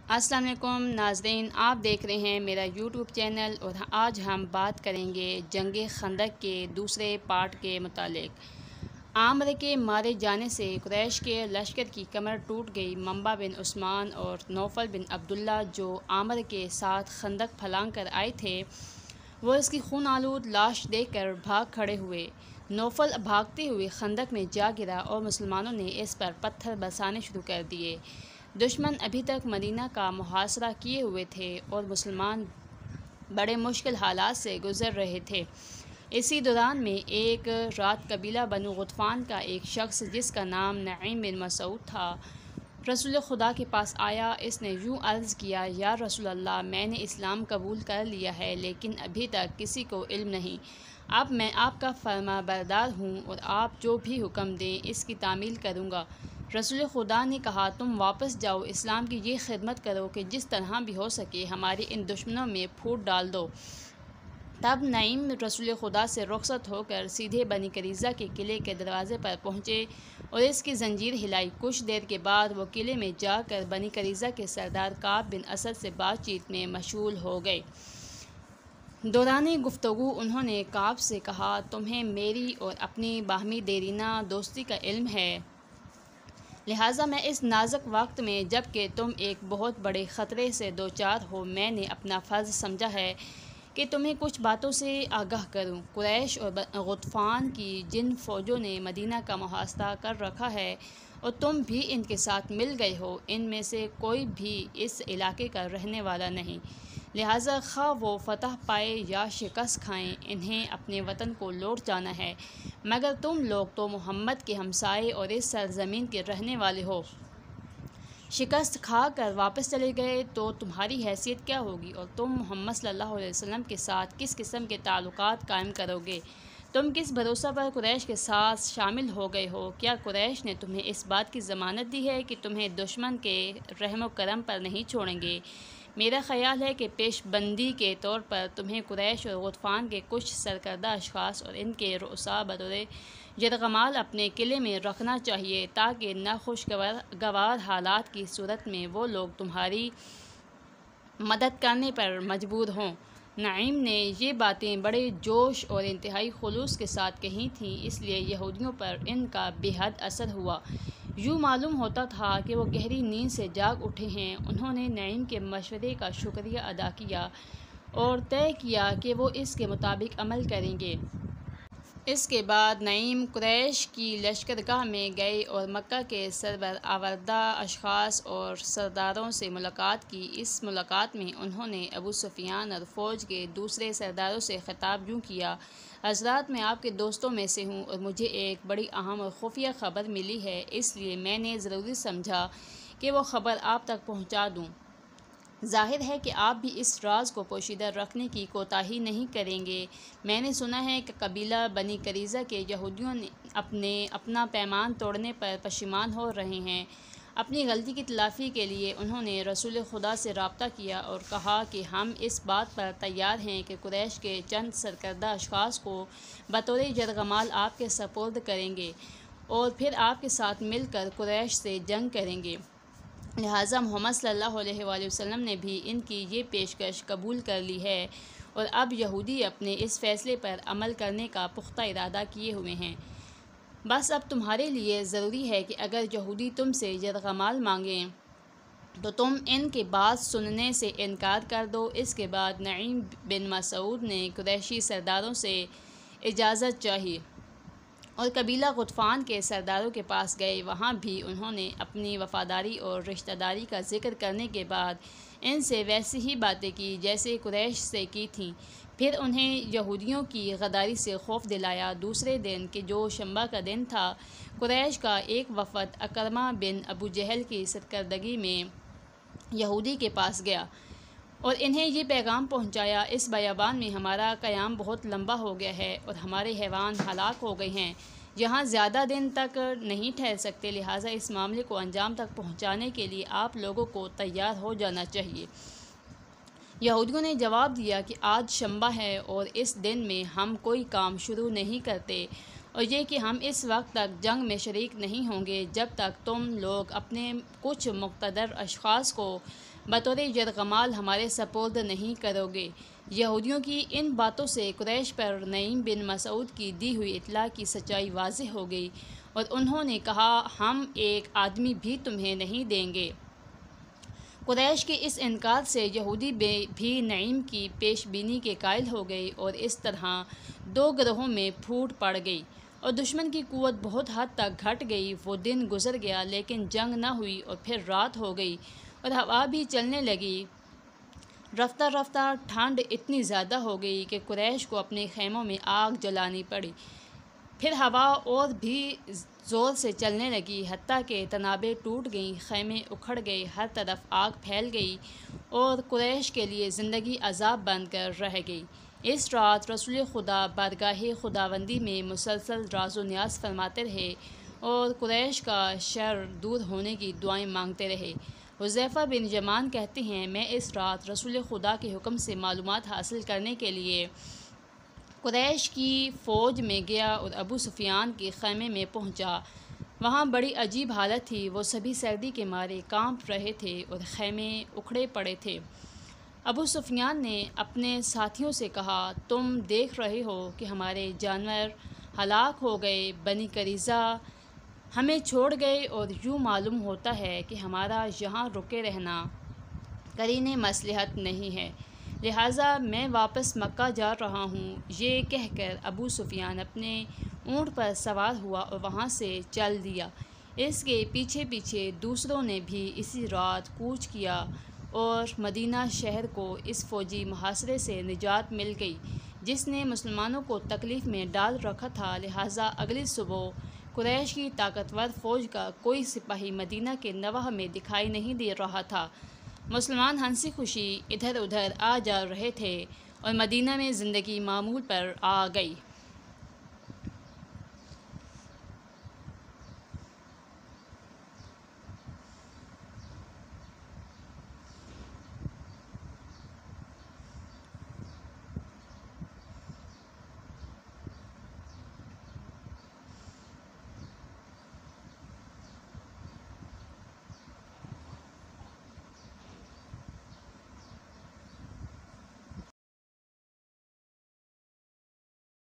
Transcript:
السلام علیکم ناظرین، آپ دیکھ رہے ہیں میرا یوٹیوب چینل اور آج ہم بات کریں گے جنگ خندق کے دوسرے پارٹ کے متعلق۔ عامر کے مارے جانے سے قریش کے لشکر کی کمر ٹوٹ گئی۔ منبع بن عثمان اور نوفل بن عبداللہ جو عامر کے ساتھ خندق پھلانگ کر آئے تھے، وہ اس کی خون آلود لاش دیکھ کر بھاگ کھڑے ہوئے۔ نوفل بھاگتے ہوئے خندق میں جا گرا اور مسلمانوں نے اس پر پتھر برسانے شروع کر دیے۔ دشمن ابھی تک مدینہ کا محاصرہ کیے ہوئے تھے اور مسلمان بڑے مشکل حالات سے گزر رہے تھے۔ اسی دوران میں ایک رات قبیلہ بنو غطفان کا ایک شخص جس کا نام نعیم بن مسعود تھا، رسول خدا کے پاس آیا۔ اس نے یوں عرض کیا: یا رسول اللہ، میں نے اسلام قبول کر لیا ہے لیکن ابھی تک کسی کو علم نہیں۔ اب میں آپ کا فرما بردار ہوں اور آپ جو بھی حکم دیں اس کی تعمیل کروں گا۔ رسول خدا نے کہا: تم واپس جاؤ، اسلام کی یہ خدمت کرو کہ جس طرح بھی ہو سکے ہمارے ان دشمنوں میں پھوٹ ڈال دو۔ تب نعیم رسول خدا سے رخصت ہو کر سیدھے بنی قریظہ کے قلعے کے دروازے پر پہنچے اور اس کی زنجیر ہلائی۔ کچھ دیر کے بعد وہ قلعے میں جا کر بنی قریظہ کے سردار کعب بن اسد سے بات چیت میں مشغول ہو گئے۔ دوران گفتگو انہوں نے کعب سے کہا: تمہیں میری اور اپنی باہمی دیرینہ دوستی کا علم ہے، لہٰذا میں اس نازک وقت میں جب کہ تم ایک بہت بڑے خطرے سے دوچار ہو، میں نے اپنا فرض سمجھا ہے کہ تمہیں کچھ باتوں سے آگاہ کروں۔ قریش اور غطفان کی جن فوجوں نے مدینہ کا محاصرہ کر رکھا ہے اور تم بھی ان کے ساتھ مل گئے ہو، ان میں سے کوئی بھی اس علاقے کا رہنے والا نہیں، لہٰذا خواہ وہ فتح پائے یا شکست کھائیں، انہیں اپنے وطن کو لوٹ جانا ہے، مگر تم لوگ تو محمد کے ہمسائے اور اس سرزمین کے رہنے والے ہو۔ شکست کھا کر واپس چلے گئے تو تمہاری حیثیت کیا ہوگی اور تم محمد صلی اللہ علیہ وسلم کے ساتھ کس قسم کے تعلقات قائم کرو گے؟ تم کس بھروسہ پر قریش کے ساتھ شامل ہو گئے ہو؟ کیا قریش نے تمہیں اس بات کی ضمانت دی ہے کہ تمہیں دشمن کے رحم و کرم پر نہیں چھوڑیں گے؟ میرا خیال ہے کہ پیش بندی کے طور پر تمہیں قریش اور غطفان کے کچھ سرکردہ اشخاص اور ان کے رؤساء بطور یرغمال اپنے قلعے میں رکھنا چاہیے تاکہ ناخوشگوار حالات کی صورت میں وہ لوگ تمہاری مدد کرنے پر مجبور ہوں۔ نعیم نے یہ باتیں بڑے جوش اور انتہائی خلوص کے ساتھ کہی تھیں، اس لیے یہودیوں پر ان کا بے حد اثر ہوا۔ یوں معلوم ہوتا تھا کہ وہ گہری نیند سے جاگ اٹھے ہیں۔ انہوں نے نعیم کے مشورے کا شکریہ ادا کیا اور طے کیا کہ وہ اس کے مطابق عمل کریں گے۔ اس کے بعد نعیم قریش کی لشکرگاہ میں گئے اور مکہ کے سربرآوردہ اشخاص اور سرداروں سے ملاقات کی۔ اس ملاقات میں انہوں نے ابو سفیان اور فوج کے دوسرے سرداروں سے خطاب یوں کیا: حضرات، میں آپ کے دوستوں میں سے ہوں اور مجھے ایک بڑی اہم اور خفیہ خبر ملی ہے، اس لیے میں نے ضروری سمجھا کہ وہ خبر آپ تک پہنچا دوں۔ ظاہر ہے کہ آپ بھی اس راز کو پوشیدہ رکھنے کی کوتاہی نہیں کریں گے۔ میں نے سنا ہے کہ قبیلہ بنی قریظہ کے یہودیوں اپنا پیمان توڑنے پر پشیمان ہو رہے ہیں۔ اپنی غلطی کی تلافی کے لیے انہوں نے رسول خدا سے رابطہ کیا اور کہا کہ ہم اس بات پر تیار ہیں کہ قریش کے چند سرکردہ اشخاص کو بطور یرغمال آپ کے سپرد کریں گے اور پھر آپ کے ساتھ مل کر قریش سے جنگ کریں گے۔ لہٰذا محمد صلی اللہ علیہ وآلہ وسلم نے بھی ان کی یہ پیشکش قبول کر لی ہے اور اب یہودی اپنے اس فیصلے پر عمل کرنے کا پختہ ارادہ کیے ہوئے ہیں۔ بس اب تمہارے لیے ضروری ہے کہ اگر یہودی تم سے یرغمال مانگیں تو تم ان کی بات سننے سے انکار کر دو۔ اس کے بعد نعیم بن مسعود نے قریشی سرداروں سے اجازت چاہی اور قبیلہ غطفان کے سرداروں کے پاس گئے۔ وہاں بھی انہوں نے اپنی وفاداری اور رشتہ داری کا ذکر کرنے کے بعد ان سے ویسی ہی باتیں کی جیسے قریش سے کی تھیں۔ پھر انہیں یہودیوں کی غداری سے خوف دلایا۔ دوسرے دن کہ جو شنبہ کا دن تھا، قریش کا ایک وفد عکرمہ بن ابو جہل کی سرکردگی میں یہودی کے پاس گیا اور انہیں یہ پیغام پہنچایا: اس بیابان میں ہمارا قیام بہت لمبا ہو گیا ہے اور ہمارے حیوان ہلاک ہو گئے ہیں، یہاں زیادہ دن تک نہیں ٹھہر سکتے، لہٰذا اس معاملے کو انجام تک پہنچانے کے لیے آپ لوگوں کو تیار ہو جانا چاہیے۔ یہودیوں نے جواب دیا کہ آج شنبہ ہے اور اس دن میں ہم کوئی کام شروع نہیں کرتے، اور یہ کہ ہم اس وقت تک جنگ میں شریک نہیں ہوں گے جب تک تم لوگ اپنے کچھ مقتدر اشخاص کو بطور یرغمال ہمارے سپرد نہیں کرو گے۔ یہودیوں کی ان باتوں سے قریش پر نعیم بن مسعود کی دی ہوئی اطلاع کی سچائی واضح ہو گئی اور انہوں نے کہا ہم ایک آدمی بھی تمہیں نہیں دیں گے۔ قریش کے اس انکار سے یہودی بھی نعیم کی پیش بینی کے قائل ہو گئے اور اس طرح دو گروہوں میں پھوٹ پڑ گئی اور دشمن کی قوت بہت حد تک گھٹ گئی۔ وہ دن گزر گیا لیکن جنگ نہ ہوئی اور پھر رات ہو گئی اور ہوا بھی چلنے لگی۔ رفتہ رفتہ ٹھنڈ اتنی زیادہ ہو گئی کہ قریش کو اپنے خیموں میں آگ جلانی پڑی۔ پھر ہوا اور بھی زور سے چلنے لگی حتیٰ کہ تنابیں ٹوٹ گئیں، خیمے اکھڑ گئے، ہر طرف آگ پھیل گئی اور قریش کے لیے زندگی عذاب بن کر رہ گئی۔ اس رات رسول خدا بارگاہ خداوندی میں مسلسل راز و نیاز فرماتے رہے اور قریش کا شر دور ہونے کی دعائیں مانگتے رہے۔ حذیفہ بن یمان کہتے ہیں میں اس رات رسول خدا کے حکم سے معلومات حاصل کرنے کے لیے قریش کی فوج میں گیا اور ابو سفیان کے خیمے میں پہنچا۔ وہاں بڑی عجیب حالت تھی، وہ سبھی سردی کے مارے کانپ رہے تھے اور خیمے اکھڑے پڑے تھے۔ ابو سفیان نے اپنے ساتھیوں سے کہا تم دیکھ رہے ہو کہ ہمارے جانور ہلاک ہو گئے، بنی قریظہ ہمیں چھوڑ گئے اور یوں معلوم ہوتا ہے کہ ہمارا یہاں رکے رہنا قرین مصلحت نہیں ہے، لہٰذا میں واپس مکہ جا رہا ہوں۔ یہ کہہ کر ابو سفیان اپنے اونٹ پر سوار ہوا اور وہاں سے چل دیا۔ اس کے پیچھے پیچھے دوسروں نے بھی اسی رات کوچ کیا اور مدینہ شہر کو اس فوجی محاصرے سے نجات مل گئی جس نے مسلمانوں کو تکلیف میں ڈال رکھا تھا، لہٰذا اگلی صبح قریش کی طاقتور فوج کا کوئی سپاہی مدینہ کے نواح میں دکھائی نہیں دے رہا تھا۔ مسلمان ہنسی خوشی ادھر ادھر آ جا رہے تھے اور مدینہ میں زندگی معمول پر آ گئی۔